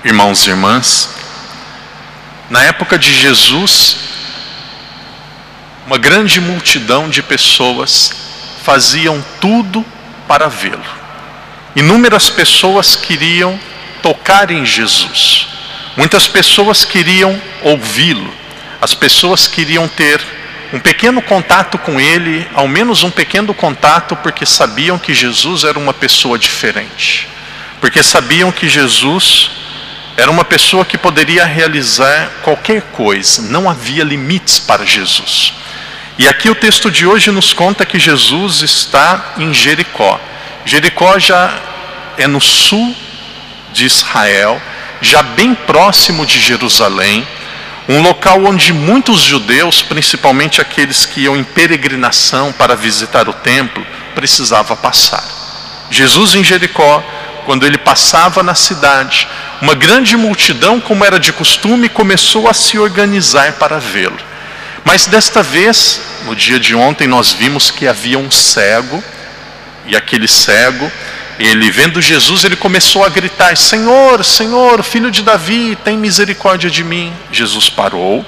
Irmãos e irmãs, na época de Jesus, uma grande multidão de pessoas faziam tudo para vê-lo. Inúmeras pessoas queriam tocar em Jesus. Muitas pessoas queriam ouvi-lo. As pessoas queriam ter um pequeno contato com ele, ao menos um pequeno contato, porque sabiam que Jesus era uma pessoa diferente. Porque sabiam que Jesus era uma pessoa que poderia realizar qualquer coisa. Não havia limites para Jesus. E aqui o texto de hoje nos conta que Jesus está em Jericó. Jericó já é no sul de Israel, já bem próximo de Jerusalém, um local onde muitos judeus, principalmente aqueles que iam em peregrinação para visitar o templo, precisava passar. Jesus em Jericó, quando ele passava na cidade, uma grande multidão, como era de costume, começou a se organizar para vê-lo. Mas desta vez, no dia de ontem, nós vimos que havia um cego, e aquele cego, ele vendo Jesus, ele começou a gritar: Senhor, Senhor, filho de Davi, tem misericórdia de mim. Jesus parou,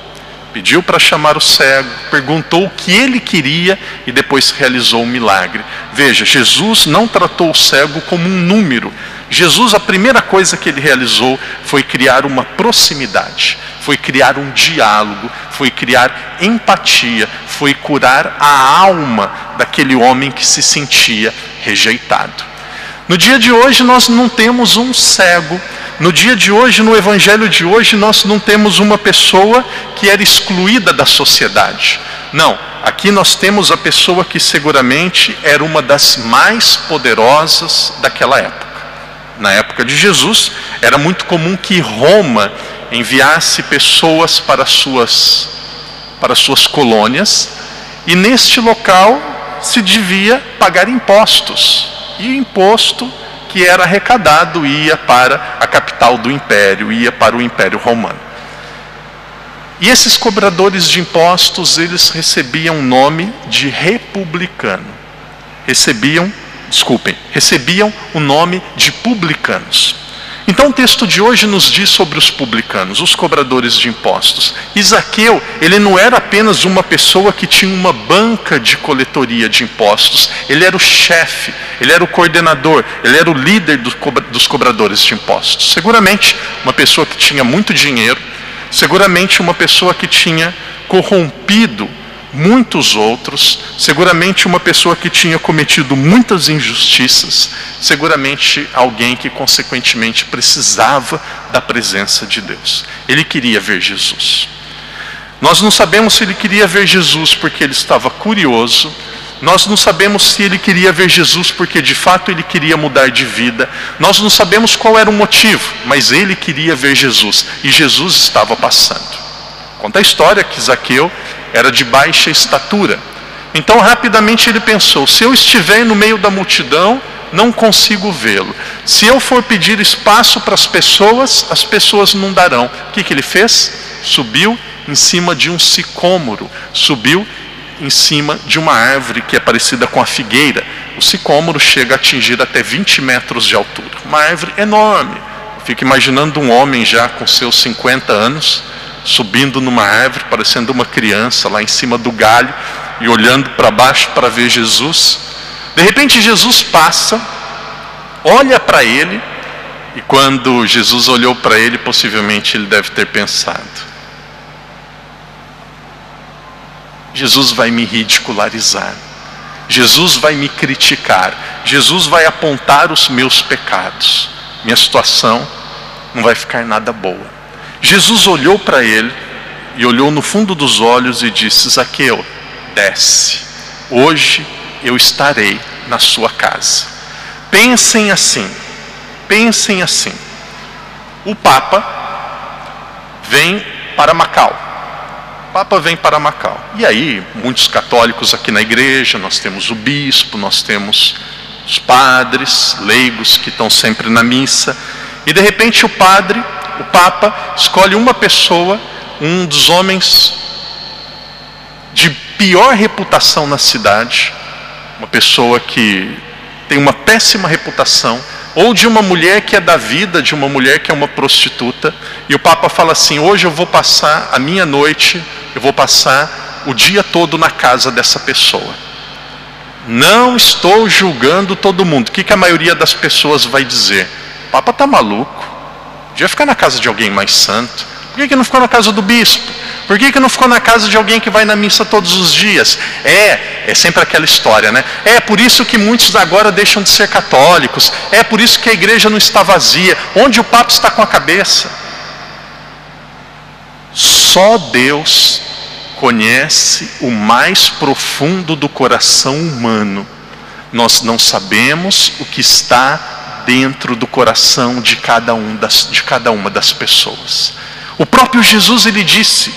pediu para chamar o cego, perguntou o que ele queria e depois realizou o milagre. Veja, Jesus não tratou o cego como um número. Jesus, a primeira coisa que ele realizou foi criar uma proximidade, foi criar um diálogo, foi criar empatia, foi curar a alma daquele homem que se sentia rejeitado. No dia de hoje nós não temos um cego. No dia de hoje, no evangelho de hoje, nós não temos uma pessoa que era excluída da sociedade. Não, aqui nós temos a pessoa que seguramente era uma das mais poderosas daquela época. Na época de Jesus, era muito comum que Roma enviasse pessoas para suas colônias, e neste local se devia pagar impostos. E o imposto que era arrecadado ia para a capital do império, ia para o Império Romano. E esses cobradores de impostos, eles recebiam o nome de republicano. Recebiam o nome de publicanos. Então o texto de hoje nos diz sobre os publicanos, os cobradores de impostos. E Zaqueu, ele não era apenas uma pessoa que tinha uma banca de coletoria de impostos. Ele era o chefe, ele era o coordenador, ele era o líder dos cobradores de impostos. Seguramente uma pessoa que tinha muito dinheiro, seguramente uma pessoa que tinha corrompido muitos outros, seguramente uma pessoa que tinha cometido muitas injustiças, seguramente alguém que consequentemente precisava da presença de Deus. Ele queria ver Jesus. Nós não sabemos se ele queria ver Jesus porque ele estava curioso, nós não sabemos se ele queria ver Jesus porque de fato ele queria mudar de vida, nós não sabemos qual era o motivo, mas ele queria ver Jesus, e Jesus estava passando. Conta a história que Zaqueu era de baixa estatura. Então rapidamente ele pensou: se eu estiver no meio da multidão, não consigo vê-lo. Se eu for pedir espaço para as pessoas não darão. O que ele fez? Subiu em cima de um sicômoro, subiu em cima de uma árvore que é parecida com a figueira. O sicômoro chega a atingir até 20 metros de altura. Uma árvore enorme. Eu fico imaginando um homem já com seus 50 anos, subindo numa árvore, parecendo uma criança lá em cima do galho e olhando para baixo para ver Jesus. De repente Jesus passa, olha para ele, e quando Jesus olhou para ele, possivelmente ele deve ter pensado: Jesus vai me ridicularizar, Jesus vai me criticar, Jesus vai apontar os meus pecados, minha situação não vai ficar nada boa. Jesus olhou para ele e olhou no fundo dos olhos e disse: Zaqueu, desce, hoje eu estarei na sua casa. Pensem assim, o Papa vem para Macau. E aí, muitos católicos aqui na igreja, nós temos o bispo, nós temos os padres, leigos que estão sempre na missa, e de repente o Papa escolhe uma pessoa, um dos homens de pior reputação na cidade, uma pessoa que tem uma péssima reputação, Ou de uma mulher que é da vida, de uma mulher que é uma prostituta, e o Papa fala assim: hoje eu vou passar a minha noite, eu vou passar o dia todo na casa dessa pessoa. Não estou julgando todo mundo. O que a maioria das pessoas vai dizer? O Papa está maluco, podia ficar na casa de alguém mais santo. Por que não ficou na casa do bispo? Por que não ficou na casa de alguém que vai na missa todos os dias? É sempre aquela história, né? É por isso que muitos agora deixam de ser católicos. É por isso que a igreja não está vazia. Onde o Papa está com a cabeça? Só Deus conhece o mais profundo do coração humano. Nós não sabemos o que está dentro do coração de cada uma das pessoas. O próprio Jesus, ele disse: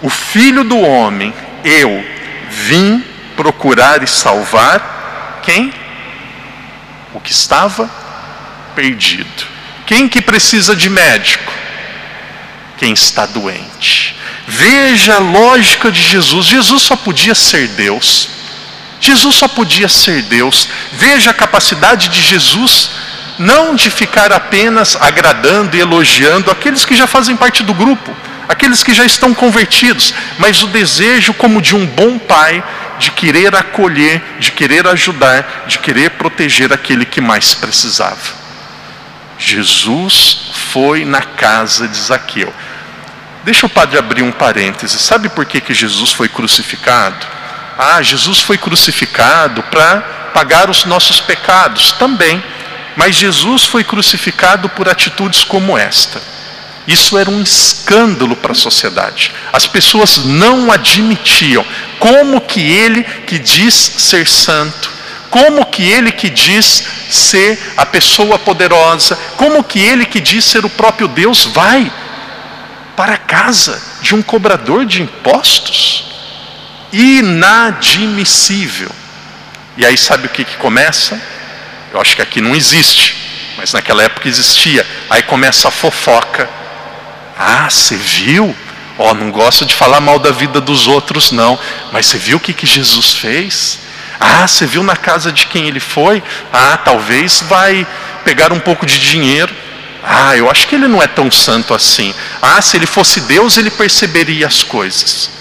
o Filho do Homem, eu vim procurar e salvar quem? O que estava perdido. Quem que precisa de médico? Quem está doente. Veja a lógica de Jesus. Jesus só podia ser Deus. Jesus só podia ser Deus. Veja a capacidade de Jesus, não de ficar apenas agradando e elogiando aqueles que já fazem parte do grupo, aqueles que já estão convertidos, mas o desejo como de um bom pai, de querer acolher, de querer ajudar, de querer proteger aquele que mais precisava. Jesus foi na casa de Zaqueu. Deixa o padre abrir um parêntese. Sabe por que Jesus foi crucificado? Jesus foi crucificado para pagar os nossos pecados também. Mas Jesus foi crucificado por atitudes como esta. Isso era um escândalo para a sociedade. As pessoas não admitiam. Como que ele que diz ser santo, como que ele que diz ser a pessoa poderosa, como que ele que diz ser o próprio Deus vai para a casa de um cobrador de impostos? Inadmissível. E aí sabe o que começa? Eu acho que aqui não existe, mas naquela época existia. Aí começa a fofoca. Você viu? Não gosto de falar mal da vida dos outros não, mas você viu o que Jesus fez? Você viu na casa de quem ele foi? Talvez vai pegar um pouco de dinheiro. Eu acho que ele não é tão santo assim. Se ele fosse Deus, ele perceberia as coisas.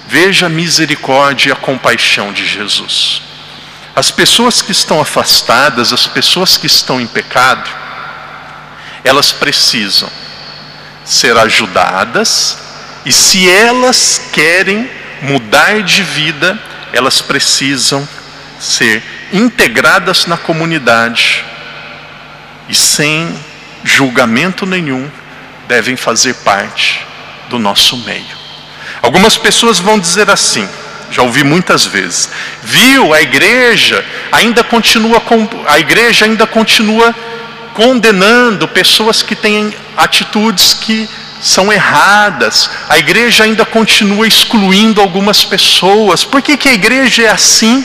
Veja a misericórdia e a compaixão de Jesus. As pessoas que estão afastadas, as pessoas que estão em pecado, elas precisam ser ajudadas, e se elas querem mudar de vida, elas precisam ser integradas na comunidade, e sem julgamento nenhum, devem fazer parte do nosso meio. Algumas pessoas vão dizer assim, já ouvi muitas vezes: viu, a igreja ainda continua condenando pessoas que têm atitudes que são erradas, a igreja ainda continua excluindo algumas pessoas. Por que a igreja é assim,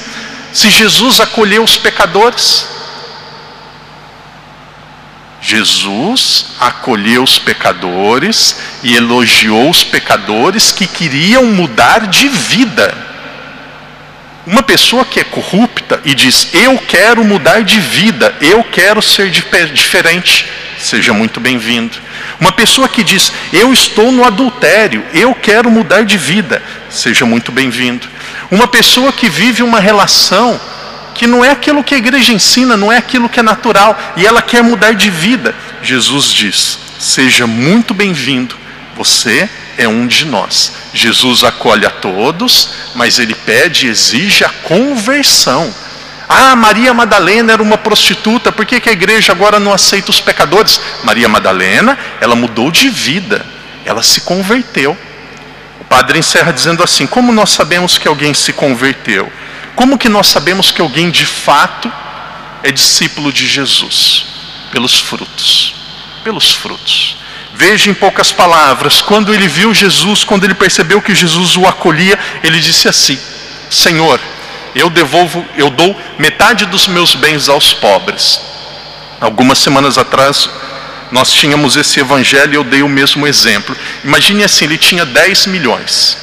se Jesus acolheu os pecadores? Jesus acolheu os pecadores e elogiou os pecadores que queriam mudar de vida. Uma pessoa que é corrupta e diz: eu quero mudar de vida, eu quero ser diferente, seja muito bem-vindo. Uma pessoa que diz: eu estou no adultério, eu quero mudar de vida, seja muito bem-vindo. Uma pessoa que vive uma relação que não é aquilo que a igreja ensina, não é aquilo que é natural, e ela quer mudar de vida, Jesus diz: seja muito bem-vindo, você é um de nós. Jesus acolhe a todos, mas ele pede e exige a conversão. Maria Madalena era uma prostituta, por que a igreja agora não aceita os pecadores? Maria Madalena, ela mudou de vida, ela se converteu. O padre encerra dizendo assim: como nós sabemos que alguém se converteu? Como que nós sabemos que alguém de fato é discípulo de Jesus? Pelos frutos. Pelos frutos. Veja em poucas palavras, quando ele viu Jesus, quando ele percebeu que Jesus o acolhia, ele disse assim: Senhor, eu dou metade dos meus bens aos pobres. Algumas semanas atrás, nós tínhamos esse evangelho e eu dei o mesmo exemplo. Imagine assim, ele tinha 10 milhões.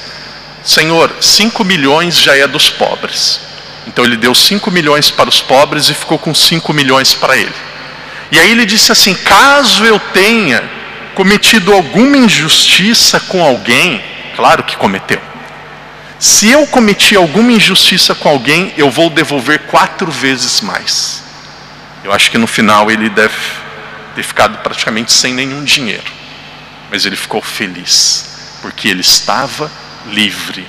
Senhor, 5 milhões já é dos pobres. Então ele deu 5 milhões para os pobres e ficou com 5 milhões para ele. E aí ele disse assim: caso eu tenha cometido alguma injustiça com alguém, claro que cometeu. Se eu cometi alguma injustiça com alguém, eu vou devolver 4 vezes mais. Eu acho que no final ele deve ter ficado praticamente sem nenhum dinheiro. Mas ele ficou feliz, porque ele estava livre.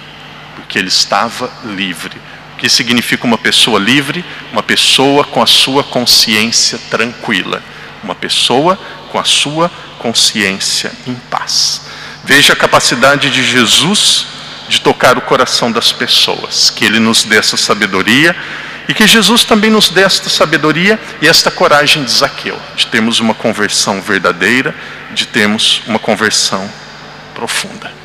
Porque ele estava livre. O que significa uma pessoa livre? Uma pessoa com a sua consciência tranquila. Uma pessoa com a sua consciência em paz. Veja a capacidade de Jesus de tocar o coração das pessoas. Que Ele nos dê essa sabedoria e que Jesus também nos dê esta sabedoria e esta coragem de Zaqueu, de termos uma conversão verdadeira, de termos uma conversão profunda.